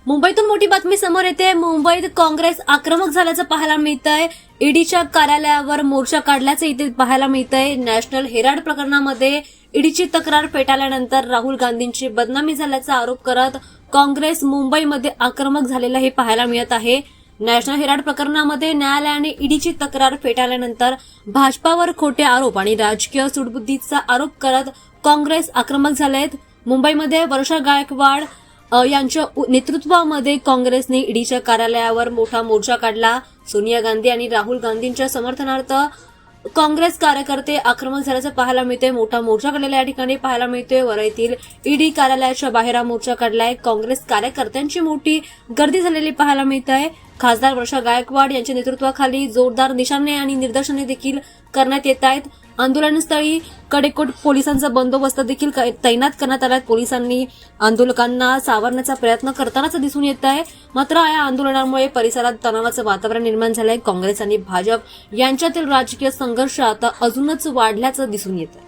मुंबईतून मोठी बातमी समोर येते। मुंबईत काँग्रेस आक्रमक झाल्याचं पाहायला मिळतंय। ईडीच्या कार्यालयावर मोर्चा काढल्याचं इथे पाहायला मिळतंय। नॅशनल हेराल्ड प्रकरणामध्ये ईडीची तक्रार फेटाळल्यानंतर राहुल गांधींची बदनामी झाल्याचा आरोप करत काँग्रेस मुंबईमध्ये आक्रमक झालेलं हे पाहायला मिळत आहे। नॅशनल हेराल्ड प्रकरणामध्ये न्यायालयाने ईडीची तक्रार फेटाळल्यानंतर भाजपावर खोटे आरोप आणि राजकीय सूडबुद्धीचा आरोप करत काँग्रेस आक्रमक झालेत। मुंबईमध्ये वर्षा गायकवाड यांच्या नेतृत्वामध्ये काँग्रेसने ईडीच्या कार्यालयावर मोठा मोर्चा काढला। सोनिया गांधी आणि राहुल गांधींच्या समर्थनार्थ काँग्रेस कार्यकर्ते आक्रमक झाल्याचं पाहायला मिळते। मोठा मोर्चा काढलेला या ठिकाणी पाहायला मिळतोय। वरळीतील ईडी कार्यालयाच्या बाहेर मोर्चा काढलाय। काँग्रेस कार्यकर्त्यांची मोठी गर्दी झालेली पाहायला मिळत आहे। खासदार वर्षा गायकवाड यांच्या नेतृत्वाखाली जोरदार निशाणे आणि निदर्शने देखील करण्यात येत आहेत। आंदोलनस्थळी कडेकोट पोलिसांचा बंदोबस्त देखील तैनात करण्यात आला। पोलिसांनी आंदोलकांना सावरण्याचा प्रयत्न करतानाच दिसून येत आहे। मात्र या आंदोलनामुळे परिसरात तणावाचं वातावरण निर्माण झालंय। काँग्रेस आणि भाजप यांच्यातील राजकीय संघर्ष आता अजूनच वाढल्याचं दिसून येत आहे।